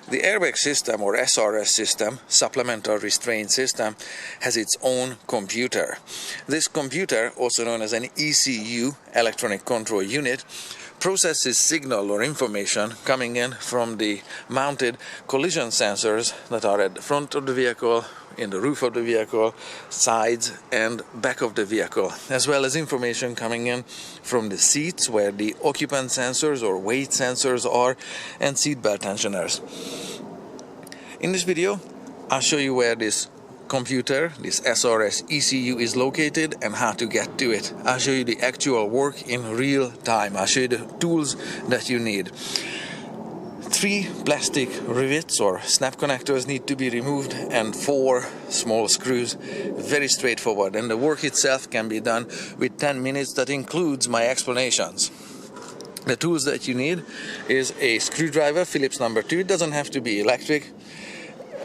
The airbag system, or SRS system, supplemental restraint system, has its own computer. This computer, also known as an ECU, electronic control unit, processes signal or information coming in from the mounted collision sensors that are at the front of the vehicle, in the roof of the vehicle, sides and back of the vehicle, as well as information coming in from the seats where the occupant sensors or weight sensors are, and seat belt tensioners. In this video, I'll show you where this computer, this SRS-ECU, is located and how to get to it. I'll show you the actual work in real time. I'll show you the tools that you need. 3 plastic rivets or snap connectors need to be removed and 4 small screws. Very straightforward, and the work itself can be done with 10 minutes. That includes my explanations. The tools that you need is a screwdriver, Phillips number 2. It doesn't have to be electric,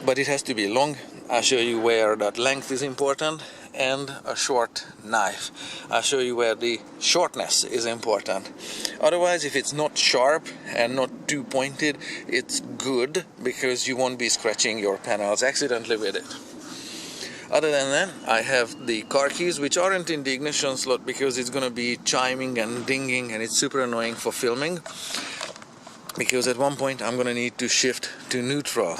but it has to be long. I'll show you where that length is important, and a short knife. I'll show you where the shortness is important. Otherwise, if it's not sharp and not too pointed, it's good because you won't be scratching your panels accidentally with it. Other than that, I have the car keys, which aren't in the ignition slot because it's going to be chiming and dinging, and it's super annoying for filming, because at one point I'm going to need to shift to neutral.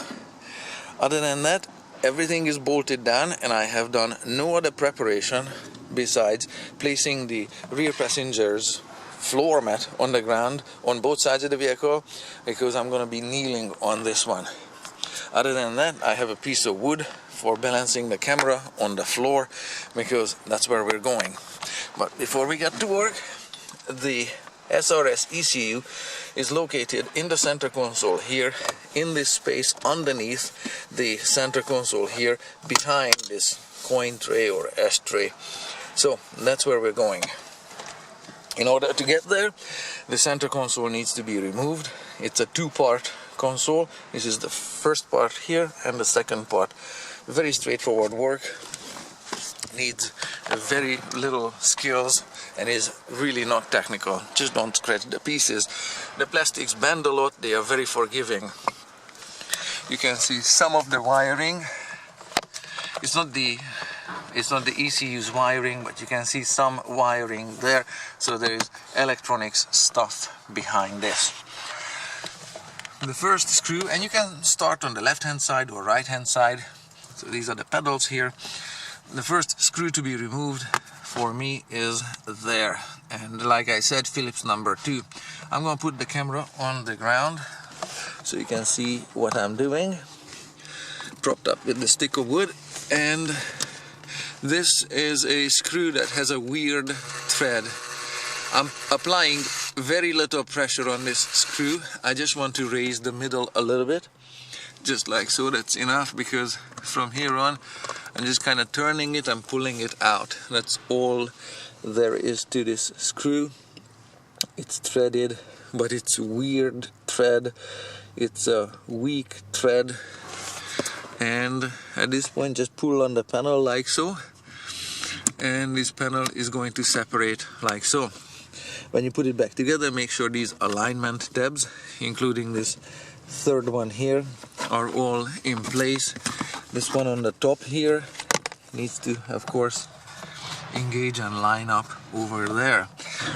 Other than that, everything is bolted down, and I have done no other preparation besides placing the rear passenger's floor mat on the ground on both sides of the vehicle, because I'm going to be kneeling on this one. Other than that, I have a piece of wood for balancing the camera on the floor, because that's where we're going. But before we get to work, the SRS-ECU is located in the center console here, in this space underneath the center console here, behind this coin tray or ashtray. So that's where we're going. In order to get there, the center console needs to be removed. It's a 2-part console. This is the first part here and the second part. Very straightforward work. Needs very little skills and is really not technical. Just don't scratch the pieces. The plastics bend a lot. They are very forgiving. You can see some of the wiring. It's not the ECU's wiring, but you can see some wiring there. So there is electronics stuff behind this. The first screw, and you can start on the left hand side or right hand side. So these are the pedals here. The first screw to be removed for me is there, and like I said, Phillips number 2. I'm going to put the camera on the ground so you can see what I'm doing, propped up with the stick of wood. And this is a screw that has a weird thread. I'm applying very little pressure on this screw. I just want to raise the middle a little bit, just like so. That's enough, because from here on I'm just kind of turning it and pulling it out. That's all there is to this screw. It's threaded, but it's a weird thread. It's a weak thread, and at this point just pull on the panel like so, and this panel is going to separate like so. When you put it back together, make sure these alignment tabs, including this third one here, are all in place. This one on the top here needs to, of course, engage and line up over there.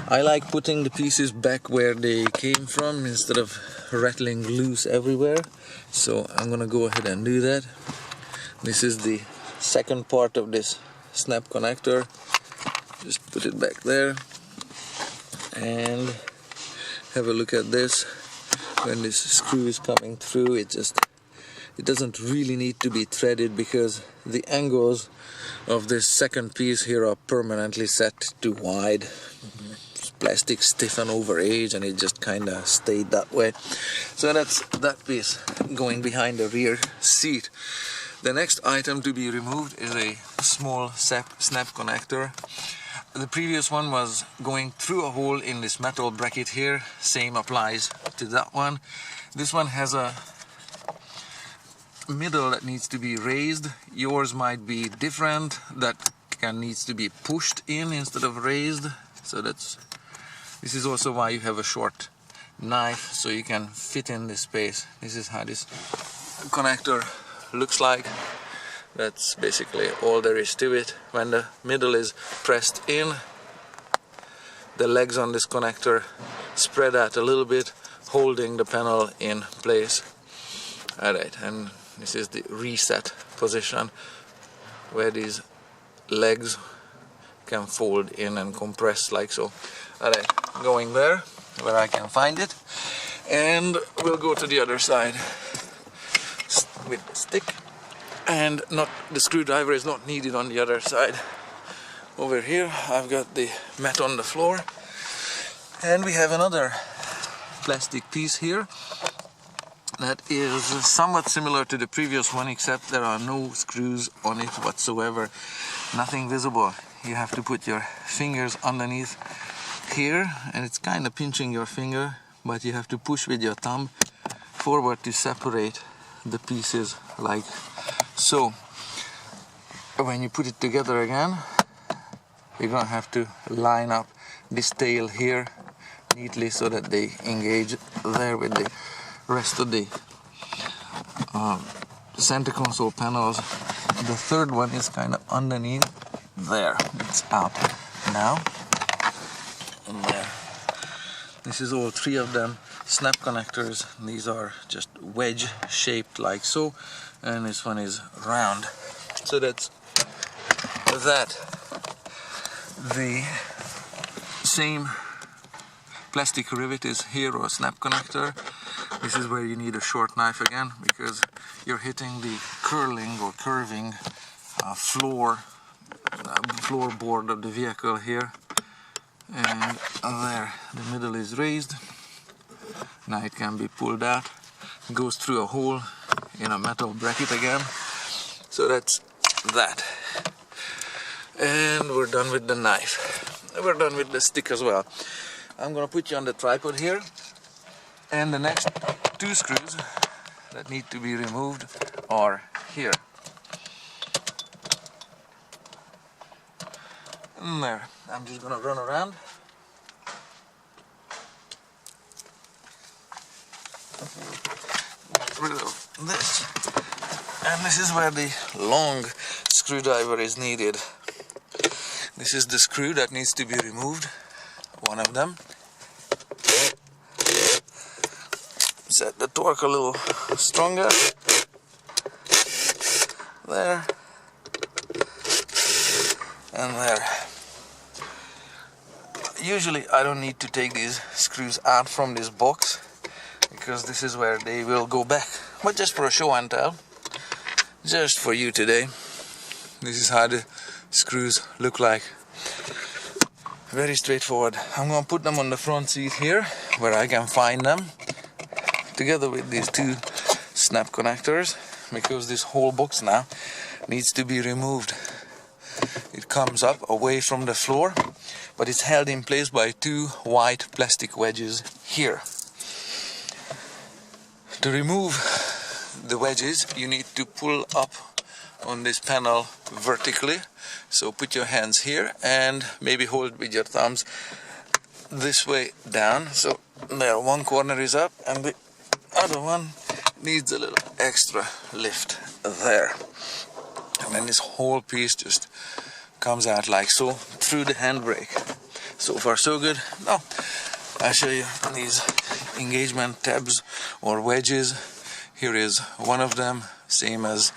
I like putting the pieces back where they came from instead of rattling loose everywhere, so I'm gonna go ahead and do that. This is the second part of this snap connector. Just put it back there and have a look at this. When this screw is coming through, it doesn't really need to be threaded, because the angles of this second piece here are permanently set to wide. Plastic stiffen over age, and it just kind of stayed that way. So that's that piece going behind the rear seat. The next item to be removed is a small snap connector. The previous one was going through a hole in this metal bracket here. Same applies to that one. This one has a middle that needs to be raised. Yours might be different. That needs to be pushed in instead of raised. So this is also why you have a short knife so you can fit in this space. This is how this connector looks like. That's basically all there is to it. When the middle is pressed in, the legs on this connector spread out a little bit, holding the panel in place. Alright, and this is the reset position where these legs can fold in and compress like so. Alright, going there where I can find it, and we'll go to the other side with stick, and the screwdriver is not needed on the other side. Over here I've got the mat on the floor, and we have another plastic piece here that is somewhat similar to the previous one, except there are no screws on it whatsoever, nothing visible. You have to put your fingers underneath here, and it's kind of pinching your finger, but you have to push with your thumb forward to separate the pieces like so. When you put it together again, you're gonna have to line up this tail here neatly so that they engage there with the rest of the center console panels. The third one is kind of underneath there. It's out now. And there. This is all three of them snap connectors. These are just wedge shaped like so, and this one is round. So that's that. The same plastic rivet is here, or a snap connector. This is where you need a short knife again, because you're hitting the curling or curving floorboard of the vehicle here. And there, the middle is raised. Now it can be pulled out. It goes through a hole in a metal bracket again. So that's that. And we're done with the knife. We're done with the stick as well. I'm gonna put you on the tripod here, and the next two screws that need to be removed are here. And there. I'm just gonna run around. Get rid of this. And this is where the long screwdriver is needed. This is the screw that needs to be removed. One of them. Set the torque a little stronger. There. And there. Usually I don't need to take these screws out from this box, because this is where they will go back. But just for a show and tell, just for you today, this is how the screws look like. Very straightforward. I'm going to put them on the front seat here, where I can find them, together with these two snap connectors, because this whole box now needs to be removed. It comes up away from the floor, but it's held in place by two white plastic wedges here. To remove the wedges, you need to pull up on this panel vertically. So put your hands here and maybe hold with your thumbs this way down. So there, one corner is up and the other one needs a little extra lift there. And then this whole piece just comes out like so through the handbrake. So far so good. Now I'll show you these engagement tabs or wedges. Here is one of them, same as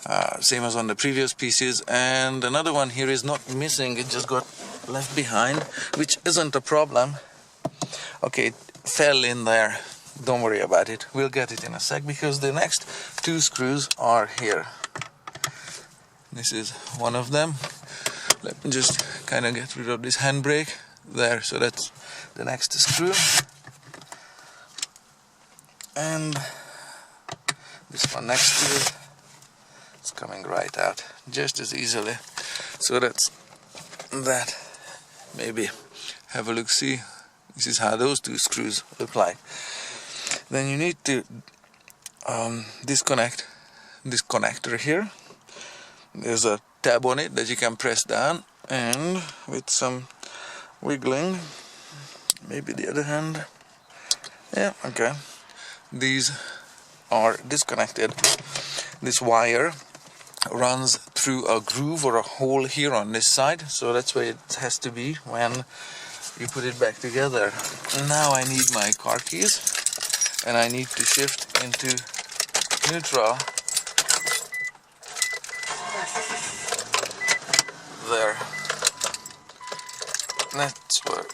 on the previous pieces, and another one here is not missing. It just got left behind, which isn't a problem. Okay, it fell in there. Don't worry about it. We'll get it in a sec, because the next two screws are here. This is one of them. Let me just kind of get rid of this handbrake there. So that's the next screw, and this one next to it, it's coming right out just as easily. So that's that. Maybe have a look, see. This is how those two screws look like. Then you need to disconnect this connector here. There's a tab on it that you can press down, and with some wiggling, maybe the other hand, Yeah, okay. These are disconnected. This wire runs through a groove or a hole here on this side, so that's where it has to be when you put it back together. Now I need my car keys, and I need to shift into neutral. There.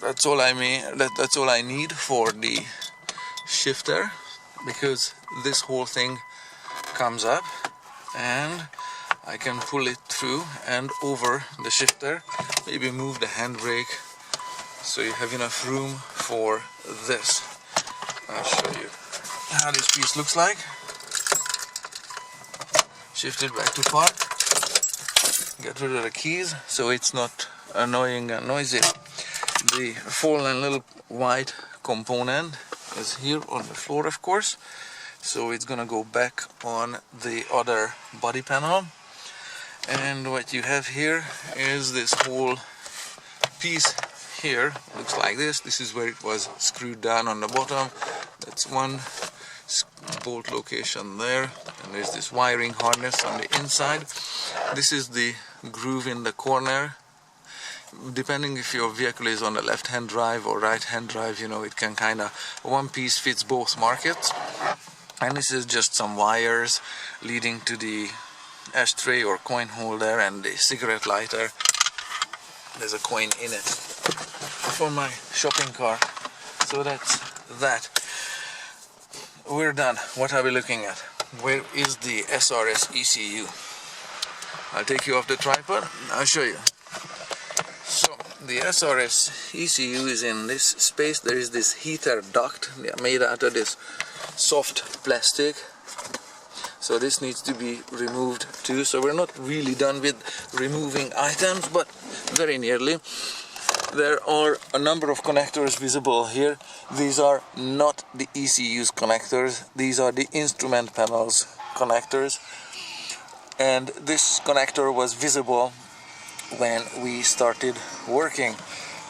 That's all I mean. That's all I need for the shifter, because this whole thing comes up and I can pull it through and over the shifter. Maybe move the handbrake so you have enough room for this. I'll show you how this piece looks like. Shift it back to park. Get rid of the keys so it's not annoying and noisy. The fallen little white component is here on the floor, of course, so it's gonna go back on the other body panel. And what you have here is this whole piece here. Looks like this. This is where it was screwed down on the bottom. That's one bolt location there, and there's this wiring harness on the inside. This is the groove in the corner. Depending if your vehicle is on the left-hand drive or right-hand drive, you know, it can kind of, one piece fits both markets. And this is just some wires leading to the ashtray or coin holder and the cigarette lighter. There's a coin in it for my shopping cart. So that's that. We're done. What are we looking at? Where is the SRS-ECU? I'll take you off the tripod. I'll show you. So the SRS-ECU is in this space. There is this heater duct. They are made out of this soft plastic. So this needs to be removed too. So we're not really done with removing items, but very nearly. There are a number of connectors visible here. These are not the ECU's connectors. These are the instrument panel's connectors. And this connector was visible when we started working.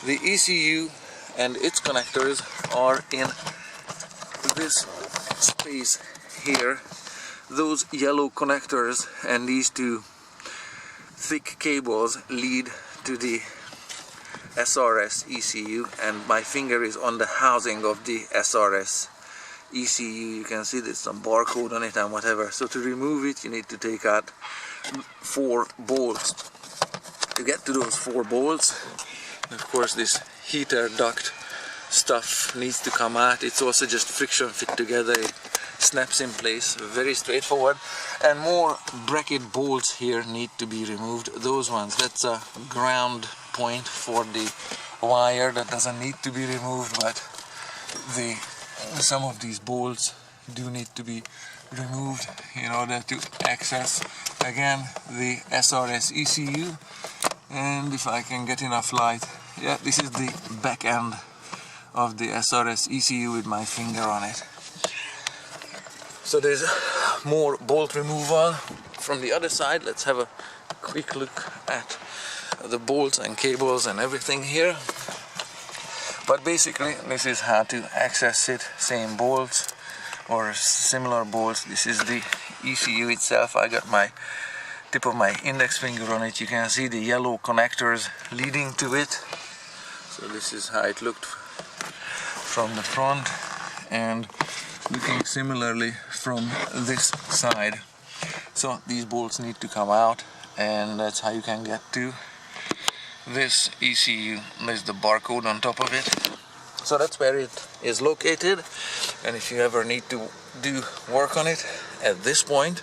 The ECU and its connectors are in this space here. Those yellow connectors and these two thick cables lead to the SRS-ECU, and my finger is on the housing of the SRS-ECU. You can see there's some barcode on it and whatever. So to remove it, you need to take out 4 bolts. To get to those 4 bolts, of course, this heater duct stuff needs to come out. It's also just friction fit together. It snaps in place, very straightforward. And more bracket bolts here need to be removed. Those ones, that's a ground point for the wire that doesn't need to be removed, but some of these bolts do need to be removed in order to access again the SRS-ECU. And if I can get enough light, yeah, this is the back end of the SRS-ECU with my finger on it. So there's more bolt removal from the other side. Let's have a quick look at the bolts and cables and everything here. But basically this is how to access it. Same bolts or similar bolts. This is the ECU itself. I got my tip of my index finger on it. You can see the yellow connectors leading to it. So this is how it looked from the front, and looking similarly from this side. So these bolts need to come out, and that's how you can get to this ECU. There's the barcode on top of it. So that's where it is located, and if you ever need to do work on it at this point,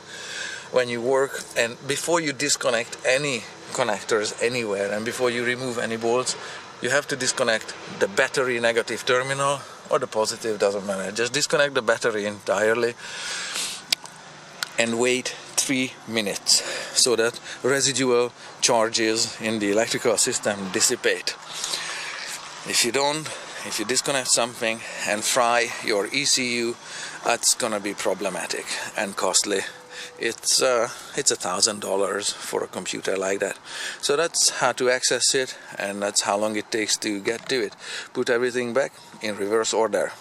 when you work and before you disconnect any connectors anywhere and before you remove any bolts, you have to disconnect the battery negative terminal or the positive, doesn't matter. Just disconnect the battery entirely and wait 3 minutes so that residual charges in the electrical system dissipate. If you disconnect something and fry your ECU, that's gonna be problematic and costly. It's $1,000 for a computer like that. So that's how to access it, and that's how long it takes to get to it. Put everything back in reverse order.